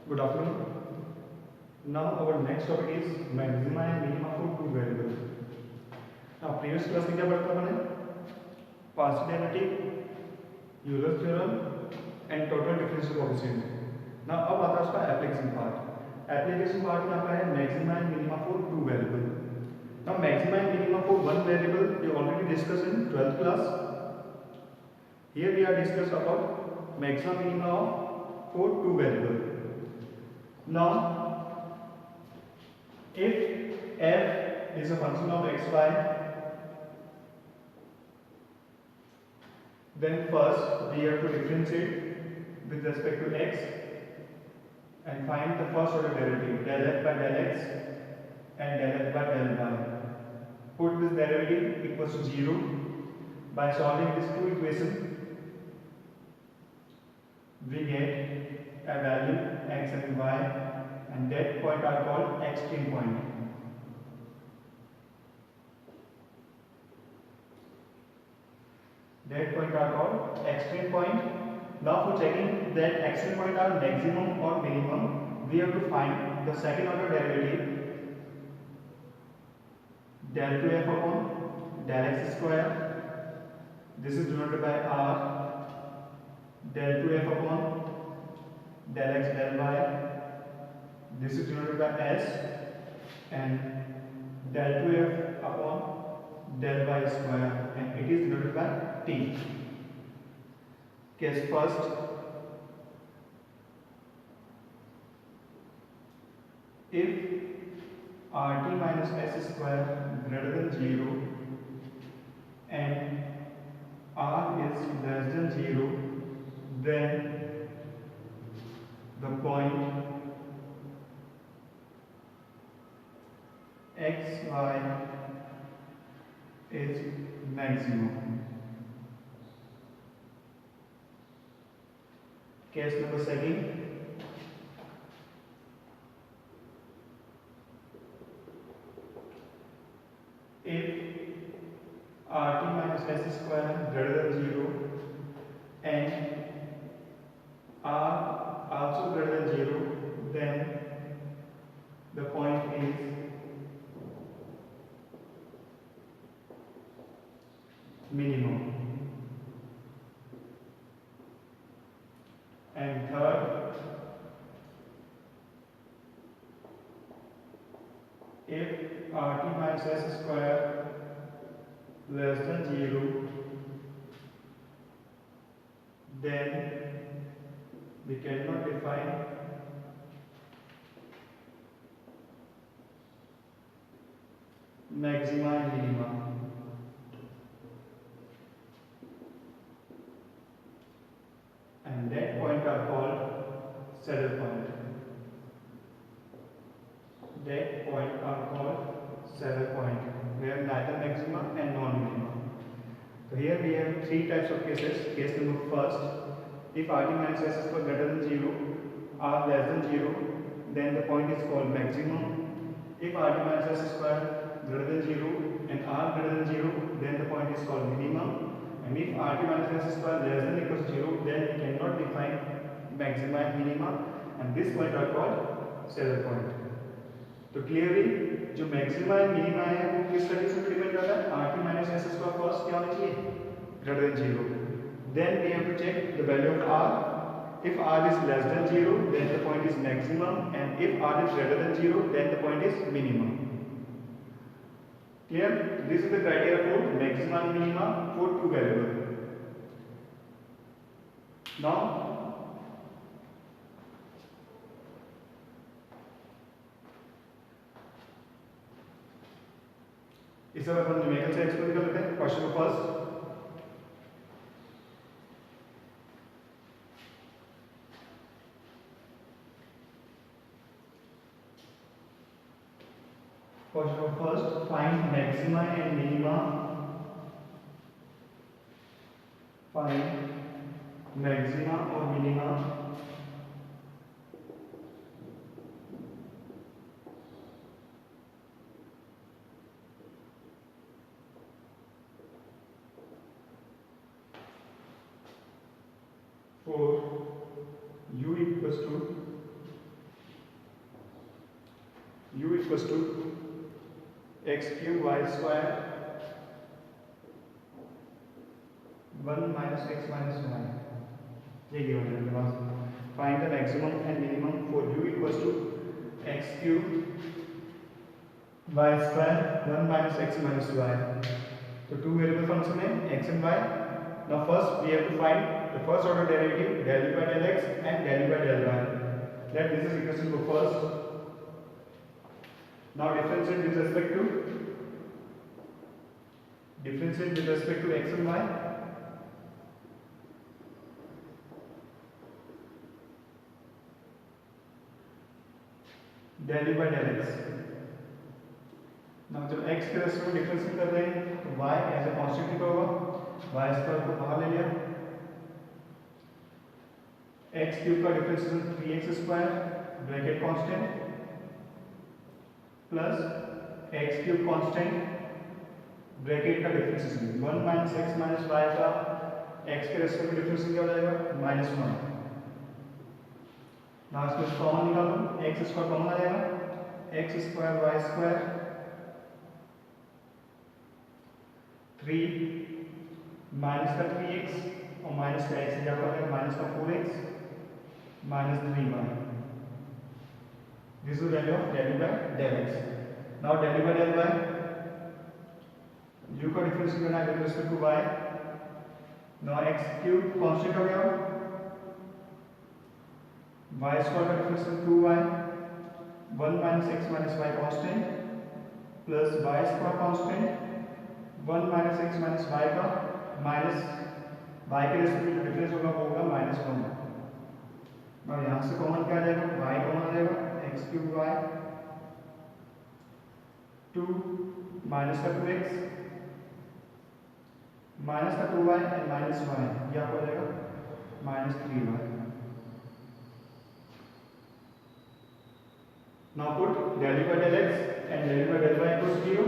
Good afternoon. Now our next topic is maxima and minima for two variables. Now previous class में क्या पढ़ा था मैंने? Partial derivative, Euler's theorem and total differential coefficient. Now अब आता है उसका application part. Application part यहाँ पर है maxima and minima for two variable. Now maxima and minima for one variable we already discussed in 12th class. Here we are discussed about maxima minima for two variable. Now if f is a function of xy, then first we have to differentiate with respect to x and find the first order derivative del f by del x and del f by del y. Put this derivative equals to 0. By solving these two equations, we get a value x and y, and that point are called extreme point. That point are called extreme point. Now for checking that extreme point are maximum or minimum, we have to find the second order derivative del 2f upon del x square. This is denoted by r. Del 2f upon del x del y. This is denoted by s, and del 2f upon del y square, and it is denoted by t. Case first, if rt minus s square greater than 0 and r is less than 0, then the point x y is maximum. Case number second, if rt minus s square greater than 0 and r also greater than 0, then the point is minimum. And third, if rt minus s square less than 0, then we cannot define maxima and minima. And that point are called saddle point. That point are called saddle point, where neither maxima and non-minima. So here we have three types of cases. Case number first, if rt minus s square greater than 0, r less than 0, then the point is called maximum. If rt minus s square greater than 0 and r greater than 0, then the point is called minimum. And if rt minus s square less than or equal to 0, then we cannot define maxima and minima, and this point are called saddle point. तो clearly जो maxima and minima है वो किस condition पे depend करता है? rt minus s square first क्या होना चाहिए? greater than 0. Then we have to check the value of r. If r is less than 0, then the point is maximum, and if r is greater than 0, then the point is minimum. Clear? This is the criteria for maxima and minima for two variable. Now इस बार अपन numerical से explain कर लेते हैं. Question first, find maxima and minima. Find maxima or minima for u equals to u equals to x cube y square 1 minus x minus y. ये given है मेरे पास. Find the maximum and minimum for u equals to x cube y square 1 minus x minus y. तो two variable function है x and y. Now first we have to find the first order derivative del u by del x and del u by del y. Let this is equation go first. Now differentiate with respect to x and y. Del u by del x. Now जब x के respect में differentiate कर रहे हैं तो y as a constant लिखा होगा. y square को बाहर ले लिया. x क्यूब का differentiation 3x square bracket constant plus x cube constant bracket का differentiation 1 minus x minus y का x के रेस्पेक्ट में डिफरेंशिएशन क्या हो जाएगा -1. ना इसमें कॉमन निकालो. x स्क्वायर कॉमन आ जाएगा. x square y square 3 minus का 3x और माइनस का x क्या हो जाएगा माइनस का 4x minus 3y. This is the value of del u by del x. Now del u by del y, u का difference करना है with respect to y. Now x cube constant हो गया. y square का difference 2y. 1 minus x minus y constant plus y square constant 1 minus x minus y का minus y के respect में difference होगा -1. अब यहाँ से कॉमन क्या आ जाएगा y कॉमन आ जाएगा x क्यूब y 2 माइनस का 2x माइनस का 2y एंड माइनस y ये आपको आ जाएगा -3y. Now put del u by del x and del u by del y equals 0.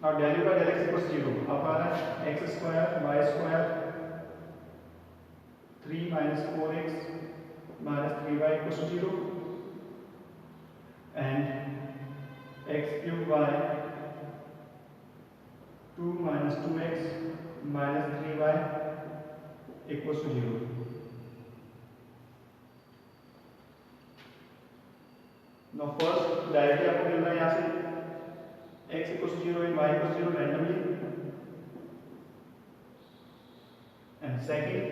Now del u by del x equals 0. अब आ रहा है x square y square 3 minus 4x minus 3y equals 0 and x cube y 2 minus 2x minus 3y equals 0. Now first directly आपको मिल रहा है यहाँ से x equals 0 and y equals 0 randomly. And second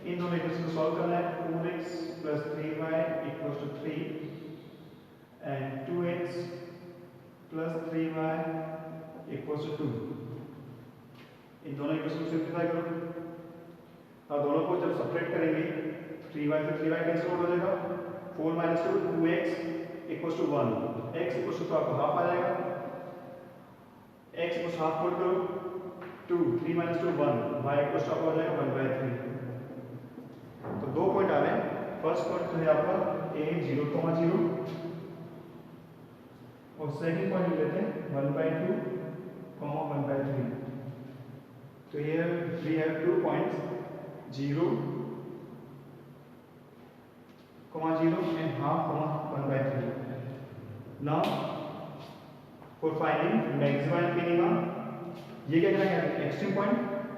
इन दोनों equation को सॉल्व करना है. 4x plus 3y equals to 3 and 2x plus 3y equals to 2. इन दोनों इक्वेशन को सिंप्लीफाई करो. अब दोनों को जब सेपरेट करेंगे 3y से 3y कैंसिल हो जाएगा. 4 minus 2 2x equals to 1. x equals to आपको हाफ आ जाएगा. x को हाफ पुट करो 2 3 minus 2 1 y को स्टॉप हो जाएगा 1/3. तो दो पॉइंट आ रहे हैं. फर्स्ट पॉइंट तो है आपका a 0,0 और सेकंड पॉइंट लेते हैं 1/2, 1/3. तो here we have 2 points 0, 0 and half, 1/3. Now for finding maximum and minimum, ये क्या करना है एक्सट्रीम पॉइंट.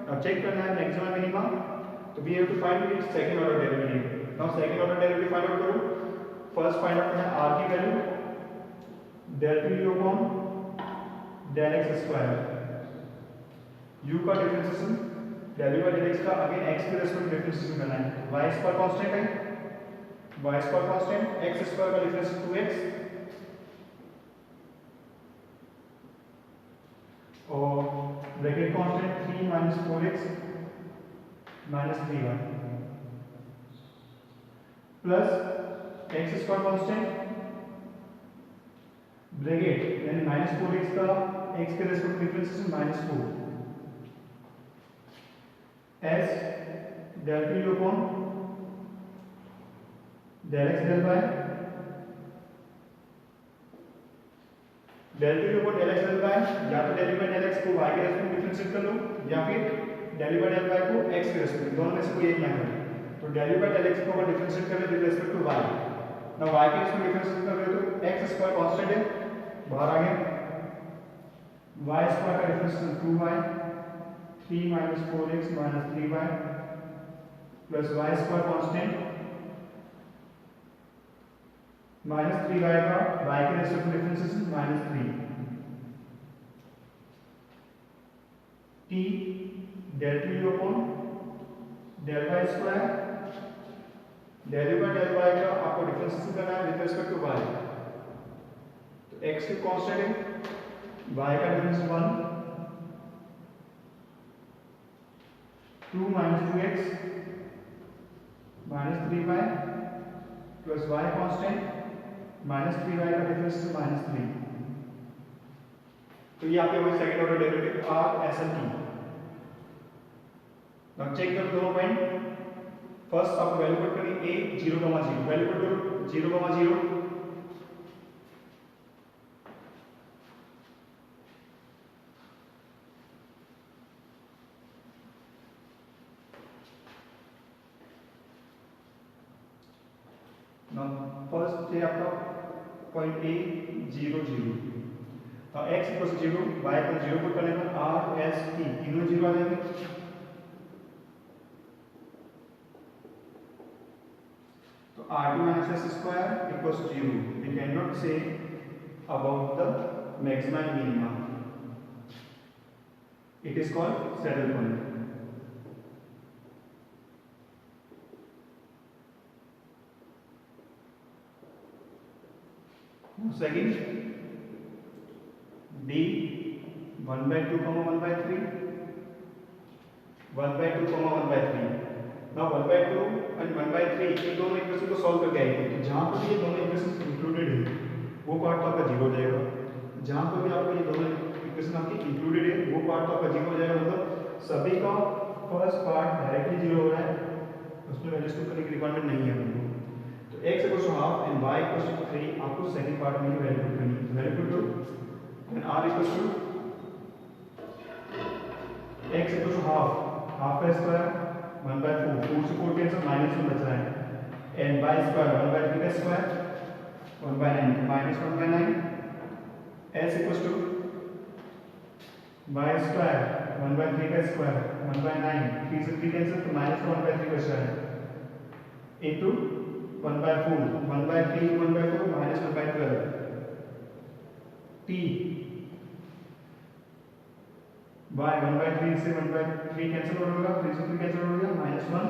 अब चेक करना है मैक्सिमम मिनिमम. तो we have to find its second order derivative. Now second order derivative find out करो. First find out करना है r की value del u upon del x square. u का differentiation del u by del x का again x के respect में differentiation करना है. y स्क्वायर कांस्टेंट है. y square constant x square का डिफरेंस 2x और bracket constant 3 minus 4x minus 3y plus x square constant bracket यानी -4x का x के respect differentiation -4 s del u upon del x del y del t upon del x del y, या तो del by del x को y के respect में differentiate कर लो या फिर del by del y को x के रेस्पेक्ट, दोनों में से कोई एक लेना है। तो del by del x को अगर डिफरेंशिएट करें विद रेस्पेक्ट टू y, ना y के रेस्पेक्ट डिफरेंशिएट कर रहे हो तो x स्क्वायर कांस्टेंट है, बाहर आ गया, y स्क्वायर का difference 2y, 3 minus 4x minus 3y plus y square constant minus 3y का y के रेस्पेक्ट में difference minus 3 t del t upon del y square, del by del y का आपको differentiation करना है विद रिस्पेक्ट टू y, तो x की constant है, y का difference 1, 2 minus 2x minus 3y plus y constant minus 3y का difference है माइनस 3। तो ये आपके पास second order derivative R S N T. Now check कर दोनों पॉइंट। फर्स्ट आपको वैल्यू पुट करनी a 0, 0 वैल्यू पुट करो 0, 0 फर्स्ट है आपका पॉइंट ए 0, 0, और x equal 0, y equal 0 put करने पर आर एस टी तीनों 0 आ जाएंगे। तो r t minus s square equal 0, we can not say about the maxima and minima, it is called saddle point. Second, d 1/2, 1/3, 1/2, 1/3। Now 1/2 and 1/3 इन दोनों equation को solve करके आएंगे। तो जहाँ पर ये दोनों इक्वेशन इंक्लूडेड है वो पार्ट तो आपका 0 हो जाएगा, जहाँ पर भी आपको ये दोनों इक्वेशन आपकी इंक्लूडेड है वो पार्ट तो आपका 0 हो जाएगा। मतलब सभी का फर्स्ट पार्ट डायरेक्टली 0 हो रहा है, उसमें वैल्यूज को करने की रिक्वायरमेंट नहीं है हमको। तो x equal to half and y equal to 3 आपको सेकंड पार्ट में ही वैल्यू पुट करनी है। वैल्यू पुट करो and r equal to x equal to half का स्क्वायर 1/4, 4 से 4 कैंसिल माइनस में बच रहा है, एंड y स्क्वायर 1/3 का square 1/9 minus 1/9, s equal to y square 1/3 का स्क्वायर 1/9, 3 से 3 कैंसिल तो माइनस 1/3 बच रहा है इनटू 1/4, 1/3 1/4 minus 1/12 t y 1/3 से 1/3 कैंसिल हो जाएगा, 3 से 3 कैंसिल हो जाएगा, -1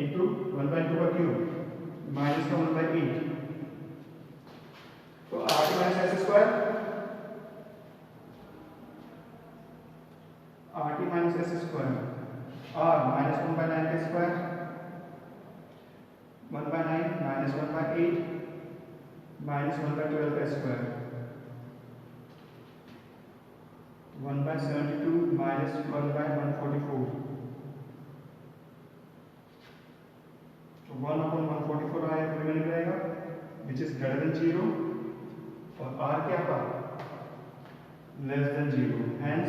इनटू 1/2 का क्यूब माइनस का 1/8। तो r t minus s square, r t minus s square r minus 1/9 का स्क्वायर 1/9 minus 1/8 minus 1/12 का स्क्वायर 1/72 minus 1/144, तो 1/144 आया रिमेनिंग रहेगा विच इज ग्रेटर देन 0 और r क्या था less than 0, hence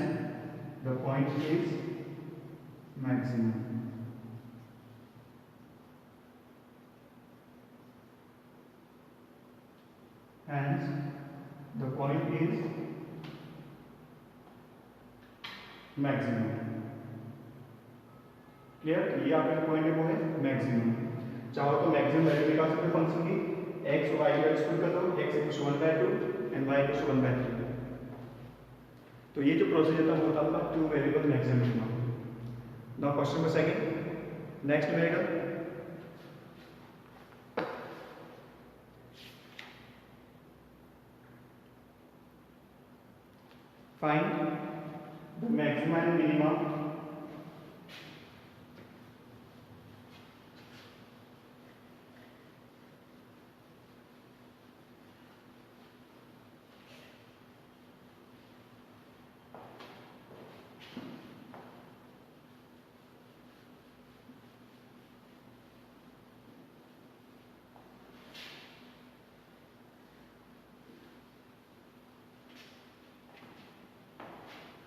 the point is maximum. Hence, the point is maximum. Clear? ये आपका पॉइंट है वो है मैक्सिमम। चाहो तो मैक्सिमम वैल्यू निकाल सकते फंक्शन की, x और y की वैल्यू पुट कर दो, x equal to 1/2 and y equal to 1/3। तो ये जो प्रोसीजर था वो था आपका two variable maximum. Now question number second, next रहेगा find the maxima and minima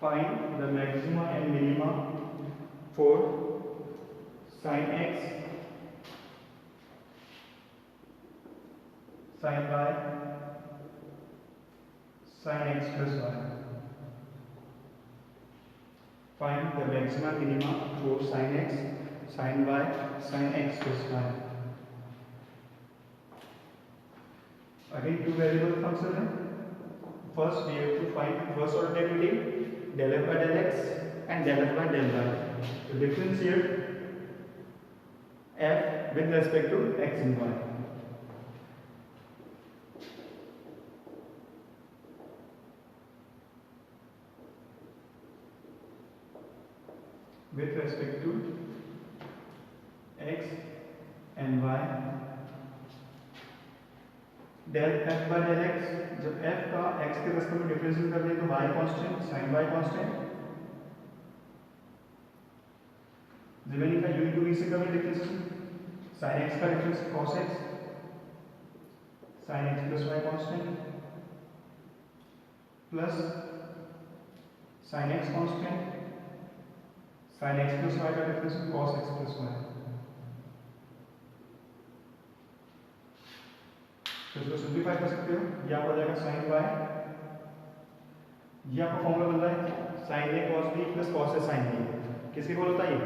find the maxima and minima for sin x, sin y, sin x plus y. Find the maxima minima for sin x, sin y, sin x plus y. Again, two variable function है. First, we have to find first order derivative del f by del x and del f by del y. To differentiate f with respect to x and y. With respect to x and y, del f by del x, जब f का x के respect में differentiate कर दें तो y constant, sin y constant, remaining का u into v से करें डिफरेंशिएशन, sin x का difference cos x, sin x plus y constant plus sin x constant, sin x plus y का difference cos x plus y. तो इसको simplify कर सकते हो. ये आपको आ जाएगा sin y. ये आपका फॉर्मूला बन रहा है sin a cos b plus cos a sin b. किसके इक्वल होता है ये?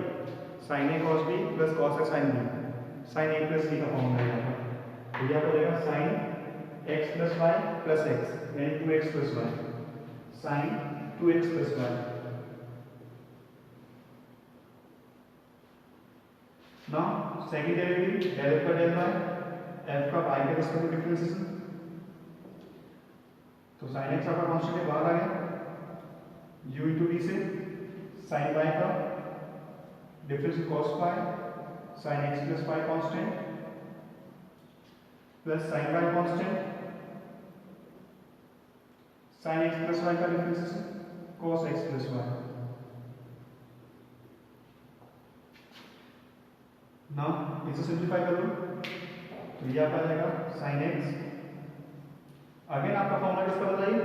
sin a cos b plus cos a sin b. sin a plus c का फॉर्मूला है यहाँ पर. तो ये आपको आ जाएगा sin x plus y plus x यानी 2x plus y. sin 2x plus y. Now second derivative del f by del y, f का y के रेस्पेक्ट में डिफरेंशिएशन. तो sin x आपका कांस्टेंट है, बाहर आ गया. u into v से sin y का difference cos y, sin x plus y constant plus sin y constant, sin x plus y का differentiation cos x plus y. ना इसे सिंप्लीफाई कर लो तो ये आपका आ जाएगा sin x. अगेन आपका फॉर्मूला किसका बताइए?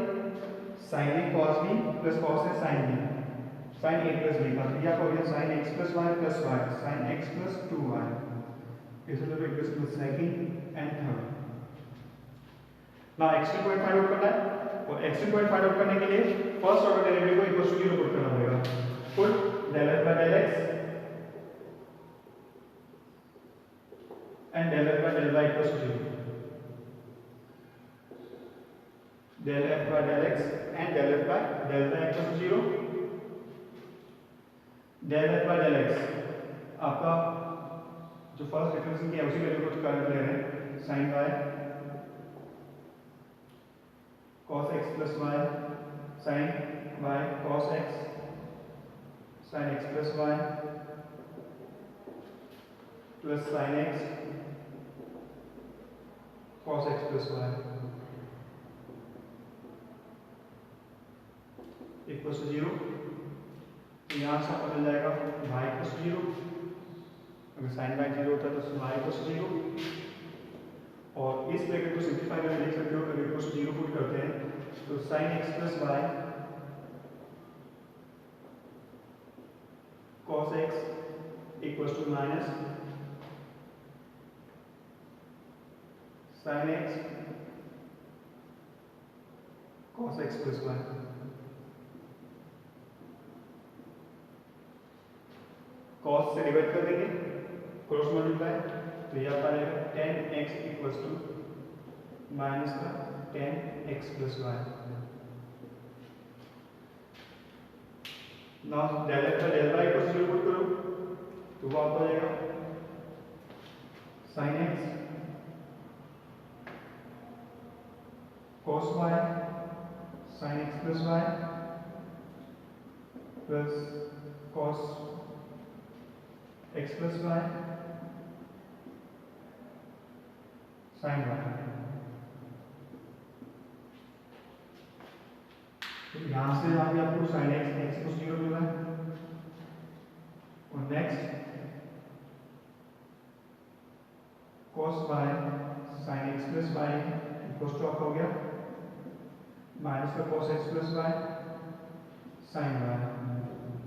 sin a cos b plus cos a sin b, sin a plus b का. ये आपका हो गया sin x plus y plus y, sin x plus 2y. इसे तो इक्वेशन सेकंड एंड थर्ड. ना x2 पॉइंट फाइंड आउट करना है और x2 पॉइंट फाइंड आउट करने के लिए फर्स्ट ऑर्डर डेरिवेटिव को इक्वल टू 0 पुट करना पड़ेगा. Put del f by del x and del f by del y equals to 0. Del f by del x and del f by del y equals to 0. Del f by del x आपका जो first differentiation किया उसी value को कर ले रहे हैं. sin y cos x plus y, sin y cos x, sin x plus y plus sin x cos x plus y equal to 0. तो यहाँ से आपको मिल जाएगा y इक्वल टू 0. अगर sin y 0 होता है तो y इक्वल टू 0. और इस ब्रैकेट को सिंप्लीफाई करके देख सकते हो. अगर इक्वल टू 0 पुट करते हैं तो sin x plus y cos x equal to minus sin x cos x plus y. cos से डिवाइड कर देंगे, क्रॉस मल्टीप्लाई, तो ये आपका आएगा tan x equal to minus का tan x plus y. Now del f by del y equal to 0 put करो तो वो आपका आएगा sin x cos y sin x plus y plus cos x plus y sin y. तो यहाँ से यहाँ पे आपको sin x को 0 मिला है. और नेक्स्ट cos y sin x plus y equal to आपका हो गया माइनस का cos x plus y sine y.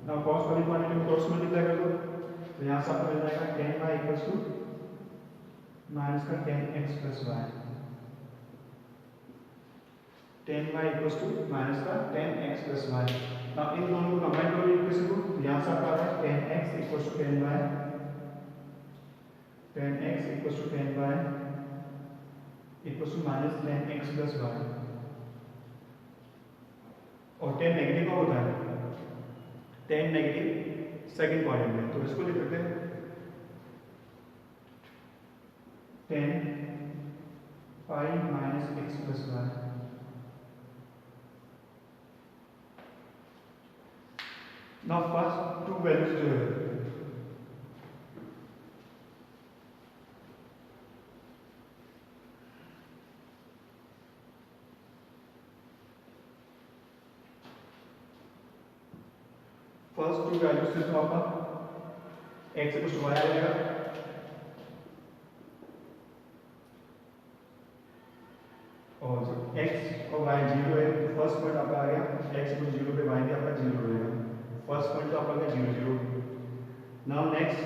Now cos वाली क्वांटिटी को क्रॉस मल्टीप्लाई कर दो, तो यहाँ से आपको मिल जाएगा tan y equals to minus का tan x plus y, tan y equals to minus का tan x plus y. Now इन दोनों को कंबाइन करो इक्वेशन को, तो यहाँ से आपका आ रहा है tan x equals to tan y, tan x equals to tan y equals to minus tan x plus y. और टेन नेगेटिव का होता है, टेन नेगेटिव सेकंड क्वाड्रेंट में, तो इसको लिख सकते हैं tan pi minus x plus y. Now first two values जो है फर्स्ट टू वैल्यूज से तो आपका x इक्वल टू y आ जाएगा, और x और y जीरो है, तो फर्स्ट पॉइंट आपका आ गया x इक्वल जीरो पे y भी आपका जीरो हो जाएगा, फर्स्ट पॉइंट तो आपका आ गया zero zero. Now next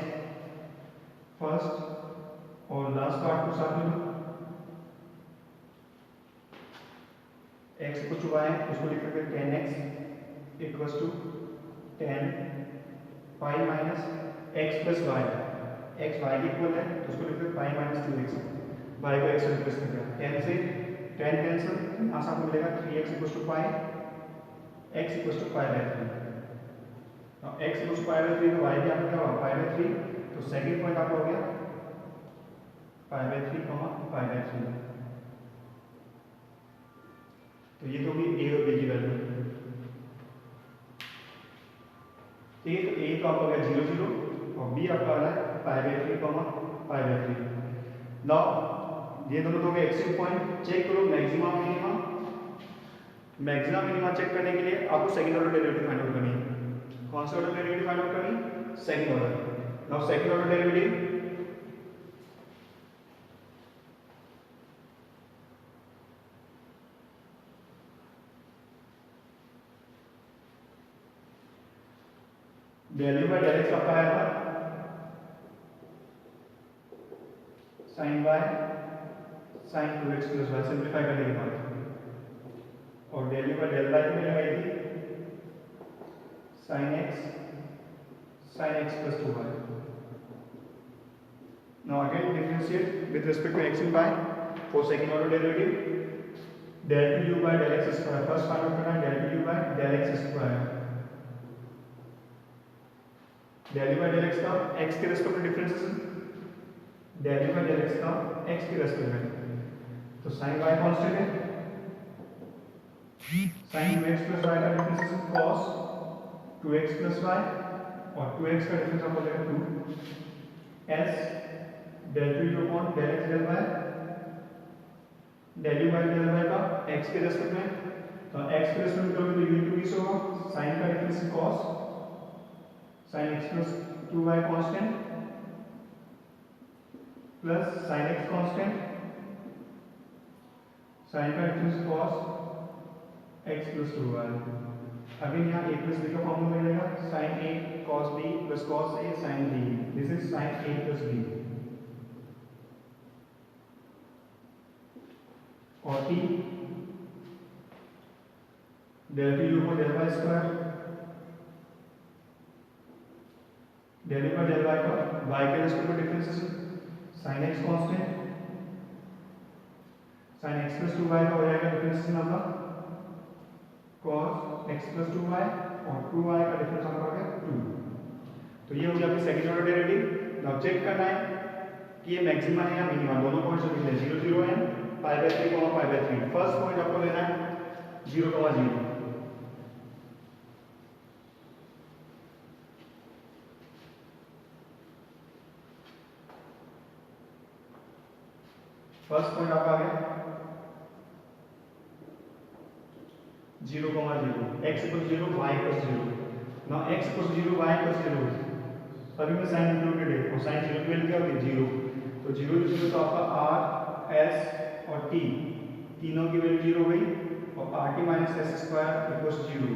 first और लास्ट पार्ट को साथ में लो, x इक्वल टू y उसको लिख सकते हैं tan x equal to tan pi minus x plus y, x y के इक्वल है तो उसको लिखते हैं pi minus two x, y को एक्स रिप्लेस कर दिया, टेन से टेन कैंसिल, यहाँ से आपको मिलेगा three x equal to pi, x equal to pi by three, x equal to pi by three, तो वाई भी आपका क्या होगा पाई बाई थ्री, तो सेकेंड पॉइंट आपका हो गया pi by three pi by three. तो ये तो होगी ए और बी की वैल्यू, ठीक है। तो ए तो आपका गया जीरो जीरो और बी आपका आ रहा है pi by three pi by three. Now ये दोनों तो गए एक्सट्रीम पॉइंट, चेक करो maxima minima, maxima minima check करने के लिए आपको second order derivative find out करनी है। कौन सा ऑर्डर डेरिवेटिव फाइंड आउट करनी? Second order. Now second order derivative del u by del x आपका आया था sine y sine two x plus y, simplify करने के बाद, और del u by del y की वैल्यू आई थी sine x plus two y. Now again differentiate with respect to x and y for second order derivative, del two u by del x square, first find out करना है del two u by del x square, del u by del x का x के respect में differentiation, del u by del x का x के respect में, तो sine y constant है, साइन 2x प्लस वाई का differentiation cos 2x plus y, और 2x का डिफरेंस आपको देगा 2 s del two u upon del x del y, del u by del y का x के रेस्पेक्ट में, तो x के रेस्पेक्ट में करोगे तो u इंटू v से होगा, साइन का difference cos sin x plus 2y constant plus sin x constant, sin का difference cos x plus 2y। Again यहाँ a plus b का फॉर्मूला मिलेगा sin a cos b plus cos a sin b, this is sin a plus b, और t del two u को del y square, del u by del y का y के respect में differentiation sine x constant, sine x plus two y का हो जाएगा differentiation आपका cos x plus two y, और टू वाई का डिफरेंस आपका हो गया टू। तो ये हो गया आपकी second order derivative. Now check करना है कि ये मैक्सिमा है या मिनिमा, दोनों पॉइंट्स जो मिले 0 0 and pi by 3 pi by 3। First point आपको लेना है 0 0, फर्स्ट पॉइंट आपका आ गया 0 0, x equal 0 y equal 0। Now x equal 0 y equal 0, सभी में साइन इंक्लूडेड है, और साइन 0 की वैल्यू क्या होगी 0, तो 0 0 तो आपका r s और t तीनों की वैल्यू 0 हुई, और rt minus s square equal 0।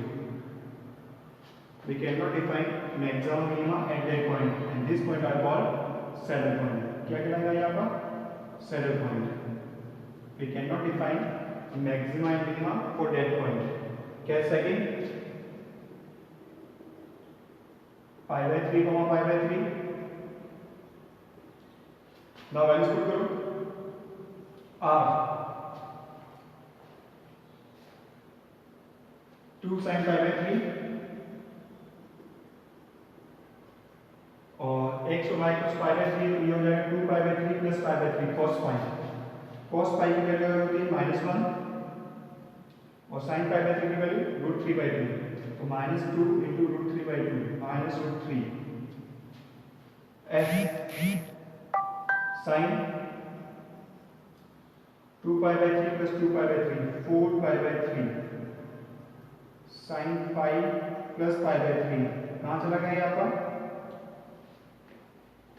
we cannot define maximum minima at that point, and this point are called saddle point. क्या कहलाएगा ये आपका saddle point. We cannot define maxima and minima for that point. क्या second pi by 3 comma pi by 3. Now values put करो. R 2 sin pi by 3 और x और y cos pi by 3, ये हो जाएगा 2 pi by 3 plus pi by 3 cos pi. cos pi की value होती है -1 और sin pi by 3 की वैल्यू √3/2, तो -2 into √3/2 -√3 f sin 2 pi by 3 plus 2 pi by 3 4 pi by 3 sin pi plus pi by 3. कहाँ चला गया ये आपका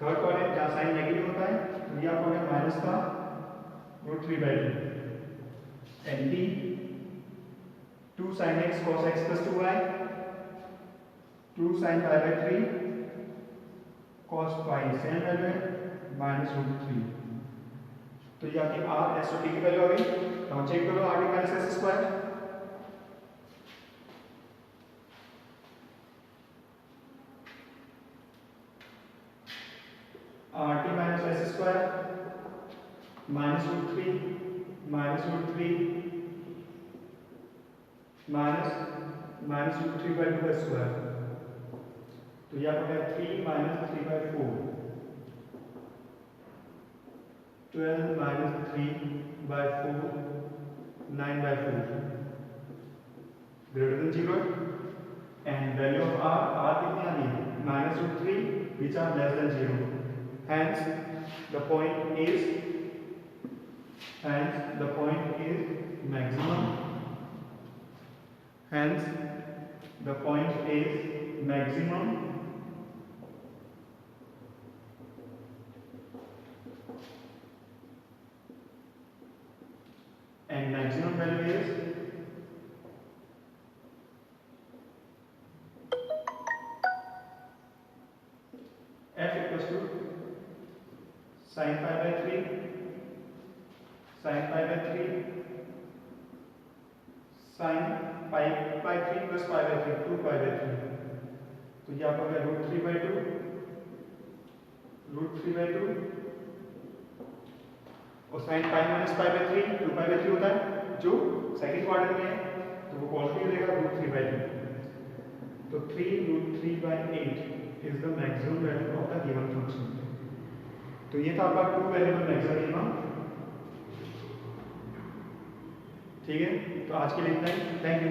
थर्ड कॉलम जहाँ साइन नेगेटिव होता है, तो ये आपको है माइनस का √3/2 and T 2 sin x cos x plus 2y 2 sin pi by 3 cos pi same value है -√3. तो ये आपकी r s और t की वैल्यू आ गई. नाउ चेक करो r t minus s square. r t minus s square -√3 -√3 minus -√3/2 square. तो यह हो गया 3 minus 3/4 12 minus 3/4 9/4 greater than 0 and value of r कितनी आ रही है -√3 which are less than 0. Hence the point is maximum. Hence the point is maximum and maximum value is f equals to sin pi by 3 sin pi by 3 sin pi by 3 plus pi by 3 2 pi by 3. तो ये आपका क्या √3/2 और sin pi minus pi by 3 2 pi by 3 होता है जो second quadrant में है, तो वो पॉजिटिव रहेगा √3/2. तो 3√3/8 is the maximum value of the given function. तो ये था आपका 2 वेरिएबल मैक्सिमम. ठीक है, तो आज के लिए इतना ही. Thank you.